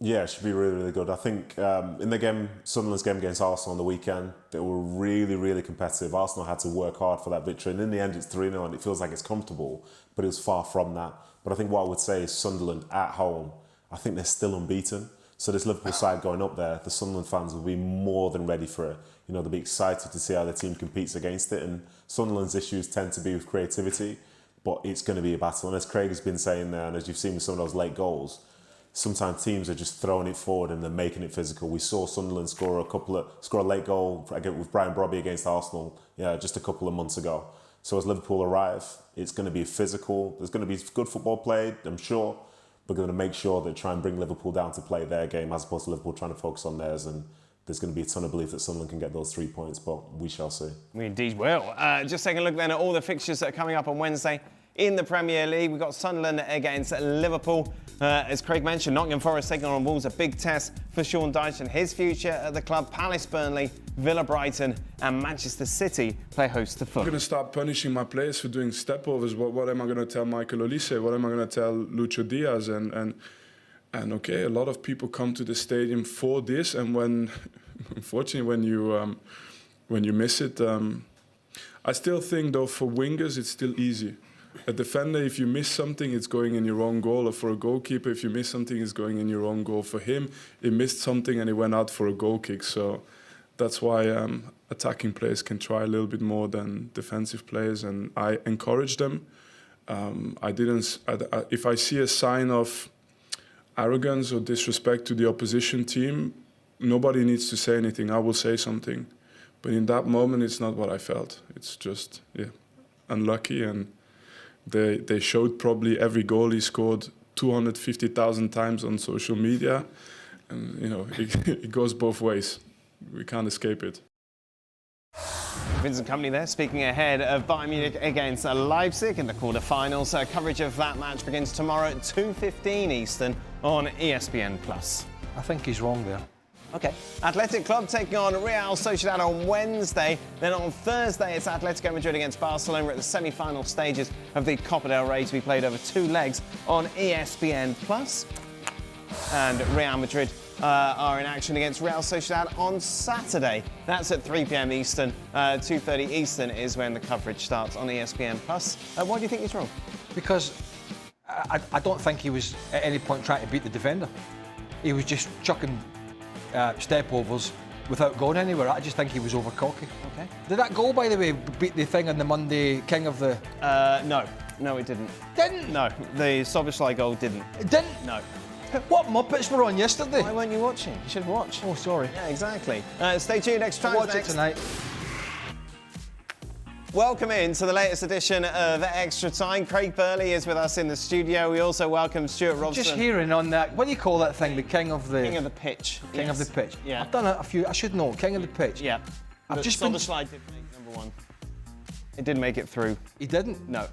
Yeah, it should be really, really good. I think in the game, Sunderland's game against Arsenal on the weekend, they were really, really competitive. Arsenal had to work hard for that victory. And in the end, it's 3-0 and it feels like it's comfortable, but it was far from that. But I think what I would say is Sunderland at home I think they're still unbeaten. So this Liverpool side going up there, the Sunderland fans will be more than ready for it. You know, they'll be excited to see how the team competes against it. And Sunderland's issues tend to be with creativity, but it's going to be a battle. And as Craig has been saying there, and as you've seen with some of those late goals, sometimes teams are just throwing it forward and they're making it physical. We saw Sunderland score a late goal with Brian Brobby against Arsenal, just a couple of months ago. So as Liverpool arrive, it's going to be physical. There's going to be good football played, I'm sure. We're going to make sure that try and bring Liverpool down to play their game as opposed to Liverpool trying to focus on theirs. And there's going to be a ton of belief that Sunderland can get those 3 points, but we shall see. We indeed will. Just taking a look then at all the fixtures that are coming up on Wednesday in the Premier League. We've got Sunderland against Liverpool. As Craig mentioned, Nottingham Forest taking on Wolves, a big test for Sean Dyche and his future at the club. Palace, Burnley, Villa, Brighton and Manchester City play host to Fulham. I'm going to start punishing my players for doing stepovers. What am I going to tell Michael Olise? What am I going to tell Lucho Diaz? And okay, a lot of people come to the stadium for this, and unfortunately when you miss it, I still think though for wingers it's still easy. A defender, if you miss something, it's going in your own goal. Or for a goalkeeper, if you miss something, it's going in your own goal. For him, he missed something and he went out for a goal kick. So that's why attacking players can try a little bit more than defensive players, and I encourage them. If I see a sign of arrogance or disrespect to the opposition team, nobody needs to say anything. I will say something. But in that moment, it's not what I felt. It's just, unlucky. And they showed probably every goal he scored 250,000 times on social media. And, it goes both ways. We can't escape it. Vincent Kompany there, speaking ahead of Bayern Munich against Leipzig in the quarter-finals. Coverage of that match begins tomorrow at 2:15 Eastern on ESPN+. I think he's wrong there. Okay. Athletic Club taking on Real Sociedad on Wednesday. Then on Thursday, it's Atletico Madrid against Barcelona at the semi-final stages of the Copa del Rey to be played over 2 legs on ESPN+. And Real Madrid are in action against Real Sociedad on Saturday. That's at 3 p.m. Eastern. 2:30 Eastern is when the coverage starts on ESPN+. Why do you think he's wrong? Because I don't think he was at any point trying to beat the defender. He was just chucking step-overs without going anywhere. I just think he was over cocky. Okay. Did that goal, by the way, beat the thing on the Monday, king of the... No, it didn't. Didn't? No, the Soboslai goal didn't. It didn't? No. What Muppets were on yesterday? Why weren't you watching? You should watch. Oh, sorry. Yeah, exactly. Stay tuned. Extra I'll Time watch next. it tonight. Welcome in to the latest edition of Extra Time. Craig Burley is with us in the studio. We also welcome Stewart Robson. Just hearing on that, what do you call that thing? The king of the... King of the pitch. King of the pitch. Yeah. I've done a few, I should know, king of the pitch. Yeah. I've just been... Soboslai did make number 1. It didn't make it through. He didn't? No.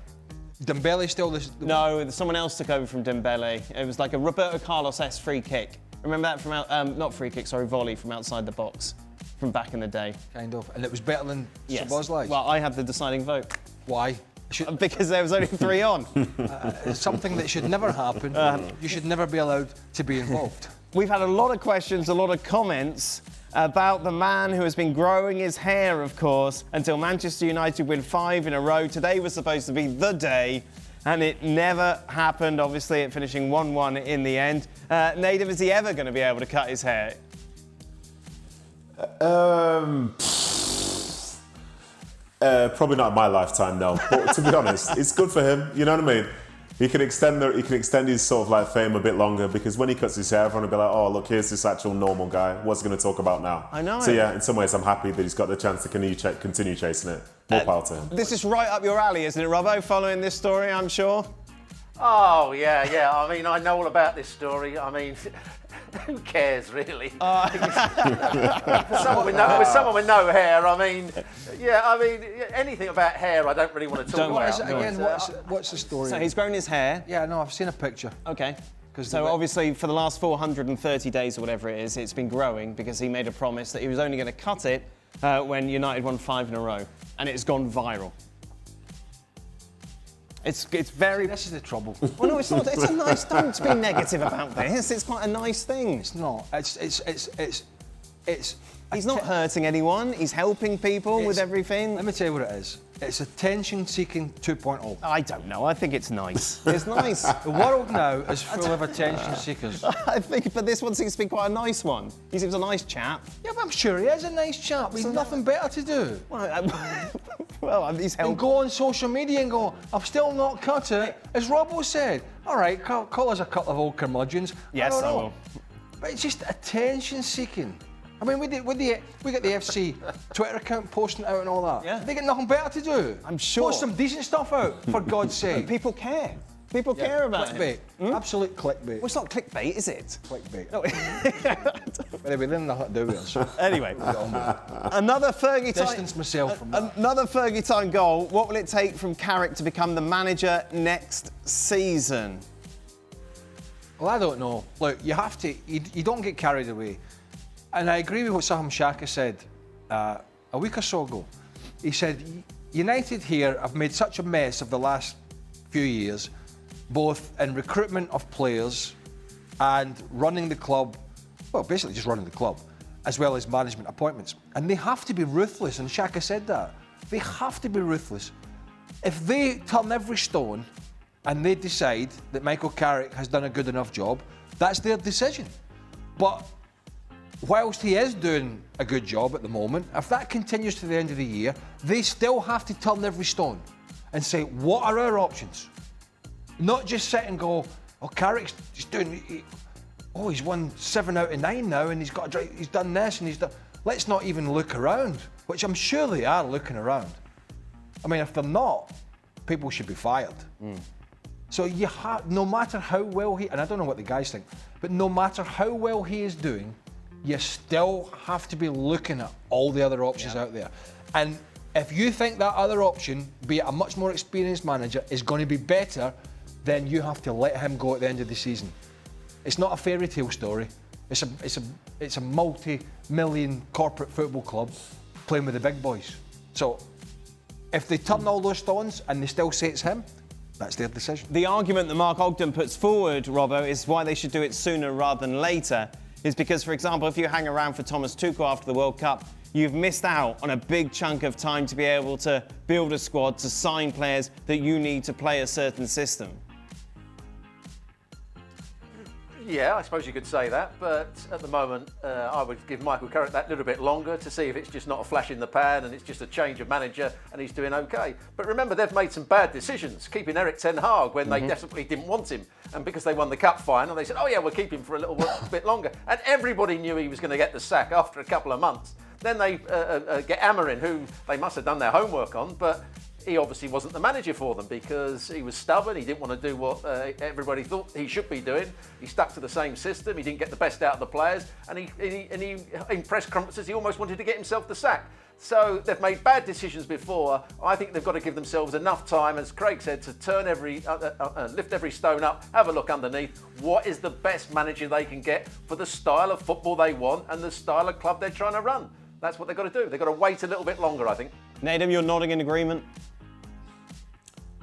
Dembele still... No, someone else took over from Dembele. It was like a Roberto Carlos-esque free kick. Remember that from not free kick, sorry, volley from outside the box from back in the day. Kind of. And it was better than Soboslai? Well, I had the deciding vote. Why? Because there was only 3 on. It's something that should never happen. You should never be allowed to be involved. We've had a lot of questions, a lot of comments about the man who has been growing his hair, of course, until Manchester United win 5 in a row. Today was supposed to be the day, and it never happened, obviously, it finishing 1-1 in the end. Nadim, is he ever going to be able to cut his hair? Probably not in my lifetime, no. But to be honest, it's good for him. You know what I mean? He can extend his sort of like fame a bit longer, because when he cuts his hair, everyone will be like, oh, look, here's this actual normal guy. What's he going to talk about now? I know. So yeah, in some ways, I'm happy that he's got the chance to continue chasing it. More power to him. This is right up your alley, isn't it, Robbo? Following this story, I'm sure. Oh, yeah. I mean, I know all about this story. I mean, who cares, really? For someone with no hair, I mean, anything about hair, I don't really want to talk about. What is it again? What's the story? So he's grown his hair. Yeah, no, I've seen a picture. Okay. So obviously for the last 430 days or whatever it is, it's been growing because he made a promise that he was only going to cut it when United won 5 in a row. And it's gone viral. It's very... This is the trouble. Well, no, it's not. It's a nice... Don't be negative about this. It's quite a nice thing. It's not. It's He's not hurting anyone. He's helping people with everything. Let me tell you what it is. It's attention-seeking 2.0. I don't know. I think it's nice. It's nice. The world now is full of attention seekers. I think, but this one seems to be quite a nice one. He seems a nice chap. Yeah, but I'm sure he is a nice chap. He's nothing better to do. Well, he's helping. And go on social media and go, I've still not cut it. As Robbo said, all right, call us a couple of old curmudgeons. Yes, I will. But it's just attention-seeking. I mean, we got the FC Twitter account posting out and all that. Yeah. They got nothing better to do. I'm sure. Post some decent stuff out, for God's sake. People care. People care about clickbait. it. Absolute clickbait. Well, it's not clickbait, is it? Clickbait. No. But anyway, then nothing to do with us. Anyway, another Fergie time. Distance myself from that. Another Fergie time goal. What will it take from Carrick to become the manager next season? Well, I don't know. Look, you have to. You don't get carried away. And I agree with what Saham Shaka said a week or so ago. He said, United here have made such a mess of the last few years, both in recruitment of players and running the club, well, basically just running the club, as well as management appointments. And they have to be ruthless, and Shaka said that. They have to be ruthless. If they turn every stone and they decide that Michael Carrick has done a good enough job, that's their decision. But whilst he is doing a good job at the moment, if that continues to the end of the year, they still have to turn every stone and say, what are our options? Not just sit and go, oh, Carrick's just doing, he's won 7 out of 9 now and he's done this and he's done. Let's not even look around, which I'm sure they are looking around. I mean, if they're not, people should be fired. So you have, no matter how well he, and I don't know what the guys think, but no matter how well he is doing, you still have to be looking at all the other options out there. And if you think that other option, be it a much more experienced manager, is going to be better, then you have to let him go at the end of the season. It's not a fairy tale story. It's a multi-million corporate football club playing with the big boys. So if they turn all those stones and they still say it's him, that's their decision. The argument that Mark Ogden puts forward, Robbo, is why they should do it sooner rather than later. Is because, for example, if you hang around for Thomas Tuchel after the World Cup, you've missed out on a big chunk of time to be able to build a squad, to sign players that you need to play a certain system. Yeah, I suppose you could say that, but at the moment, I would give Michael Carrick that little bit longer to see if it's just not a flash in the pan and it's just a change of manager and he's doing okay. But remember, they've made some bad decisions, keeping Erik ten Hag when they desperately didn't want him. And because they won the cup final, they said, oh yeah, we'll keep him for a little bit longer. And everybody knew he was going to get the sack after a couple of months. Then they get Amorim, who they must have done their homework on, but he obviously wasn't the manager for them because he was stubborn. He didn't want to do what everybody thought he should be doing. He stuck to the same system. He didn't get the best out of the players. And he in press conferences, he almost wanted to get himself the sack. So they've made bad decisions before. I think they've got to give themselves enough time, as Craig said, to turn lift every stone up, have a look underneath. What is the best manager they can get for the style of football they want and the style of club they're trying to run? That's what they've got to do. They've got to wait a little bit longer, I think. Nedum, you're nodding in agreement?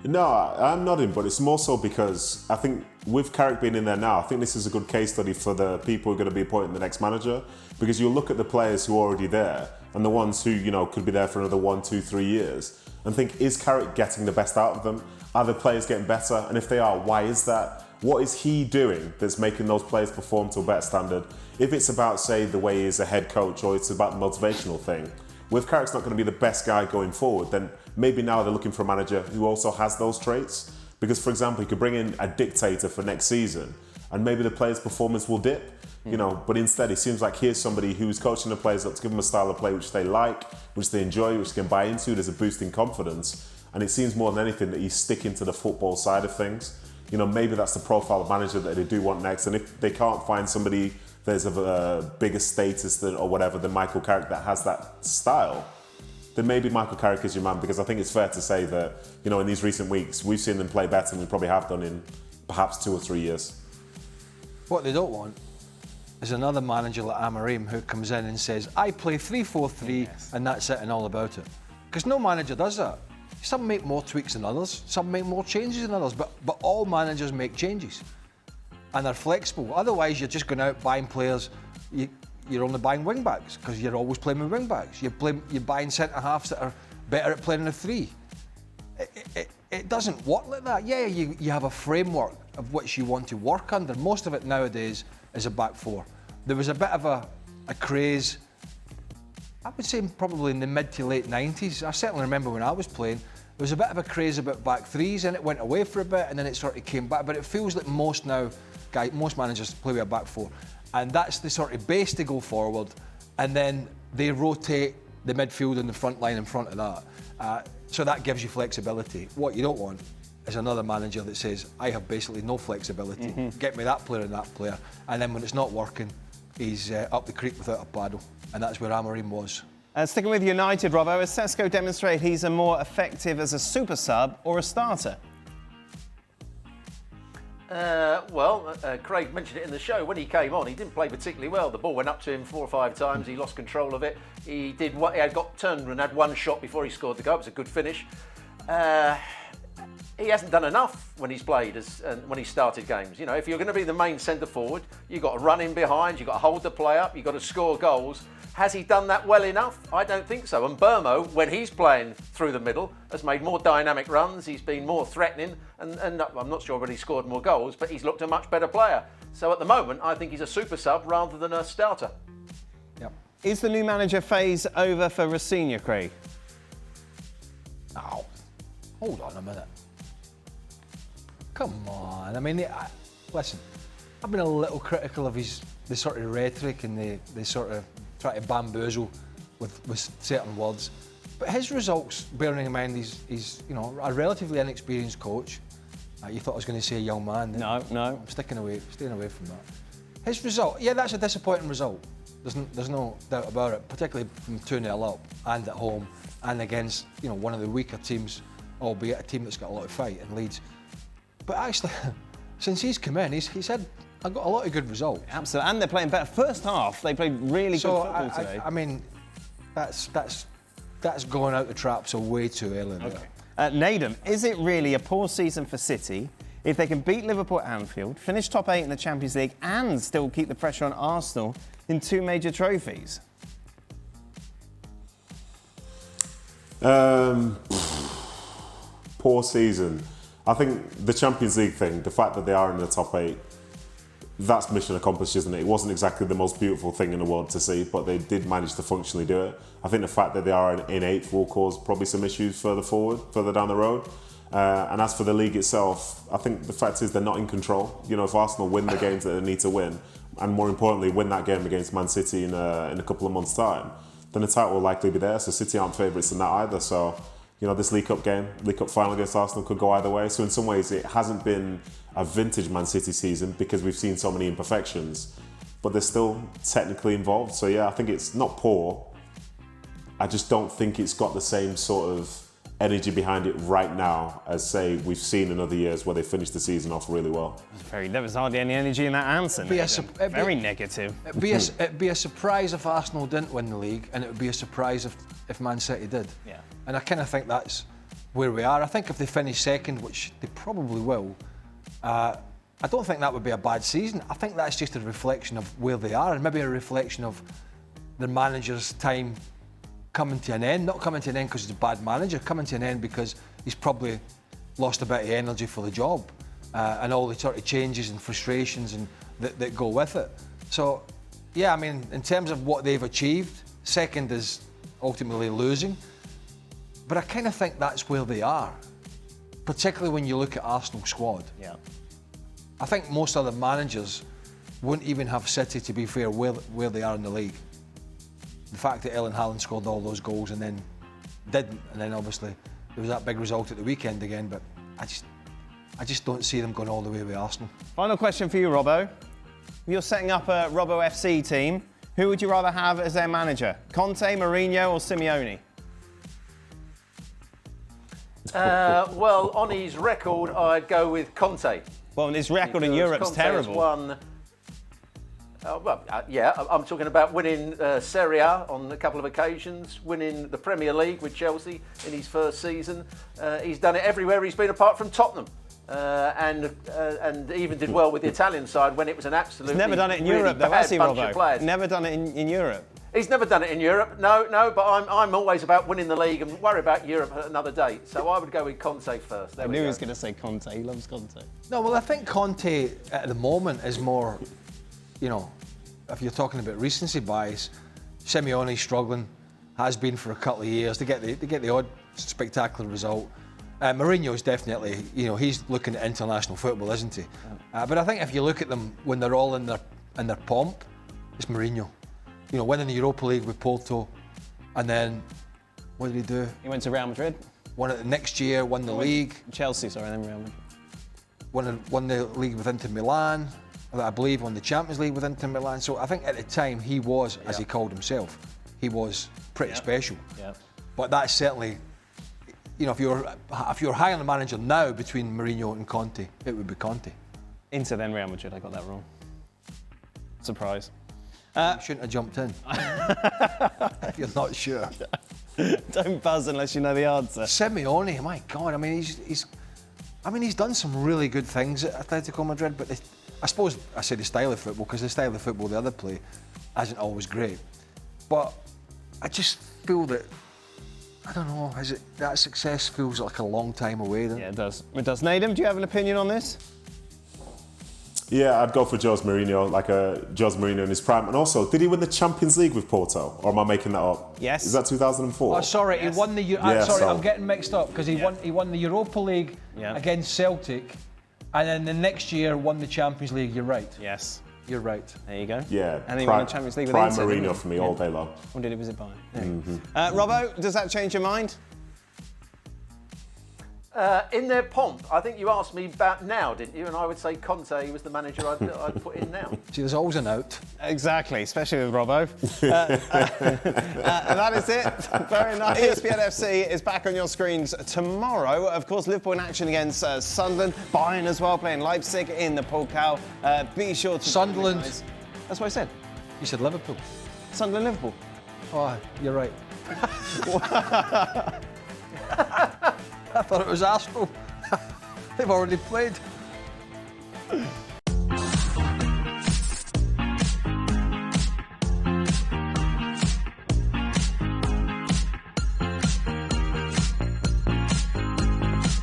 No, I'm nodding, but it's more so because I think with Carrick being in there now, I think this is a good case study for the people who are going to be appointing the next manager, because you look at the players who are already there and the ones who, could be there for another 1, 2, 3 years and think, is Carrick getting the best out of them? Are the players getting better? And if they are, why is that? What is he doing that's making those players perform to a better standard? If it's about, say, the way he's a head coach or it's about the motivational thing, well, if Carrick's not going to be the best guy going forward, then maybe now they're looking for a manager who also has those traits. Because, for example, you could bring in a dictator for next season and maybe the players' performance will dip, but instead it seems like here's somebody who's coaching the players up to give them a style of play which they like, which they enjoy, which they can buy into. There's a boost in confidence. And it seems more than anything that he's sticking to the football side of things. Maybe that's the profile of manager that they do want next. And if they can't find somebody there's a bigger status than or whatever than Michael Carrick that has that style, then maybe Michael Carrick is your man, because I think it's fair to say that, in these recent weeks, we've seen them play better than we probably have done in perhaps 2 or 3 years. What they don't want is another manager like Amorim who comes in and says, I play 3-4-3 and that's it and all about it. Because no manager does that. Some make more tweaks than others, some make more changes than others, but all managers make changes. And they're flexible. Otherwise, you're just going out buying players. you're only buying wing backs because you're always playing with wing backs. You're buying centre halves that are better at playing in a three. It doesn't work like that. Yeah, you have a framework of which you want to work under. Most of it nowadays is a back four. There was a bit of a craze, I would say probably in the mid to late 90s. I certainly remember when I was playing, there was a bit of a craze about back threes, and it went away for a bit, and then it sort of came back. But it feels like most managers play with a back four, and that's the sort of base to go forward, and then they rotate the midfield and the front line in front of that. So that gives you flexibility. What you don't want is another manager that says, I have basically no flexibility. Get me that player and that player, and then when it's not working, he's up the creek without a paddle, and that's where Amorim was. Sticking with United, Robbo, has Sesko demonstrated he's more effective as a super sub or a starter? Craig mentioned it in the show. When he came on, he didn't play particularly well. The ball went up to him 4 or 5 times. He lost control of it. He had got turned and had one shot before he scored the goal. It was a good finish. He hasn't done enough when he's played when he started games. You know, if you're going to be the main centre forward, you've got to run in behind, you've got to hold the play up, you've got to score goals. Has he done that well enough? I don't think so. And Burmo, when he's playing through the middle, has made more dynamic runs. He's been more threatening, and I'm not sure whether he scored more goals, but he's looked a much better player. So at the moment, I think he's a super sub rather than a starter. Yep. Is the new manager phase over for Rosinha, Craig? Oh, hold on a minute. Come on. I mean, listen, I've been a little critical of the sort of rhetoric and the sort of try to bamboozle with certain words. But his results, bearing in mind he's a relatively inexperienced coach. You thought I was going to say a young man. No. I'm staying away from that. His result, yeah, that's a disappointing result. There's no doubt about it, particularly from 2-0 up and at home and against one of the weaker teams, albeit a team that's got a lot of fight in Leeds. But actually, since he's come in, he's had I've got a lot of good results. Absolutely, and they're playing better. First half, they played really good football today. I mean, that's going out the traps way too early. Okay. Nadem, is it really a poor season for City if they can beat Liverpool at Anfield, finish top 8 in the Champions League, and still keep the pressure on Arsenal in 2 major trophies? Poor season. I think the Champions League thing, the fact that they are in the top 8, that's mission accomplished, isn't it? It wasn't exactly the most beautiful thing in the world to see, but they did manage to functionally do it. I think the fact that they are in 8th will cause probably some issues further down the road. And as for the league itself, I think the fact is they're not in control. If Arsenal win the games that they need to win, and more importantly, win that game against Man City in a couple of months' time, then the title will likely be there. So City aren't favourites in that either. So, this League Cup final against Arsenal could go either way. So in some ways, it hasn't been a vintage Man City season because we've seen so many imperfections, but they're still technically involved. So yeah, I think it's not poor. I just don't think it's got the same sort of energy behind it right now as, say, we've seen in other years where they finished the season off really well. There was hardly any energy in that answer. Very negative. It'd be a surprise if Arsenal didn't win the league, and it would be a surprise if Man City did. Yeah. And I kind of think that's where we are. I think if they finish second, which they probably will, I don't think that would be a bad season. I think that's just a reflection of where they are, and maybe a reflection of the manager's time coming to an end. Not coming to an end because he's a bad manager, coming to an end because he's probably lost a bit of energy for the job, and all the sort of changes and frustrations and that go with it. So, yeah, I mean, in terms of what they've achieved, second is ultimately losing. But I kind of think that's where they are, particularly when you look at Arsenal's squad. Yeah. I think most other managers wouldn't even have City, to be fair, where they are in the league. The fact that Erling Haaland scored all those goals and then didn't, and then obviously there was that big result at the weekend again, but I just don't see them going all the way with Arsenal. Final question for you, Robbo. If you're setting up a Robbo FC team, who would you rather have as their manager? Conte, Mourinho or Simeone? Well, on his record, I'd go with Conte. Well, his record in Europe's terrible. Won, I'm talking about winning Serie A on a couple of occasions, winning the Premier League with Chelsea in his first season. He's done it everywhere he's been apart from Tottenham. and even did well with the Italian side when it was an absolute. He's never done it in Europe, though, has he, Robbo? Never done it in Europe. He's never done it in Europe. No. But I'm always about winning the league and worry about Europe at another date. So I would go with Conte first. I knew he was going to say Conte. He loves Conte. No, well, I think Conte at the moment is more, you know, if you're talking about recency bias, Simeone's struggling, has been for a couple of years. They get the odd spectacular result. Mourinho's definitely, you know, he's looking at international football, isn't he? But I think if you look at them when they're all in their pomp, it's Mourinho. You know, winning the Europa League with Porto, and then what did he do? He went to Real Madrid. Won it the next year, won the league. Chelsea, sorry, then Real Madrid. Won the league with Inter Milan. I believe won the Champions League with Inter Milan. So I think at the time he was, as he called himself, he was pretty special. Yeah. But that's certainly, you know, if you're high on the manager now between Mourinho and Conte, it would be Conte. Inter then Real Madrid. I got that wrong. Surprise. You shouldn't have jumped in. If you're not sure. Don't buzz unless you know the answer. Simeone, my God, I mean, he's done some really good things at Atletico Madrid, but I suppose I say the style of football, because the style of football the other play isn't always great. But I just feel that, I don't know, that success feels like a long time away then? Yeah, it does. It does. Nadem, do you have an opinion on this? Yeah, I'd go for Jose Mourinho, like a Jose Mourinho in his prime. And also, did he win the Champions League with Porto? Or am I making that up? Yes. Is that 2004? Oh, sorry, yes. He won the... I'm getting mixed up, because he won the Europa League against Celtic, and then the next year won the Champions League. You're right. Yes. You're right. There you go. Yeah. And he won the Champions League with Prime Inter, Mourinho for me all day long. Or did it visit Bayern? Robbo, does that change your mind? In their pomp, I think you asked me about now, didn't you? And I would say Conte was the manager I'd put in now. See, there's always an out. Exactly, especially with Robbo. And that is it. Very nice. ESPN FC is back on your screens tomorrow. Of course, Liverpool in action against Sunderland. Bayern as well, playing Leipzig in the Pokal. Be sure to... Sunderland. That's what I said. You said Liverpool. Sunderland, Liverpool. Oh, you're right. I thought it was Arsenal. They've already played.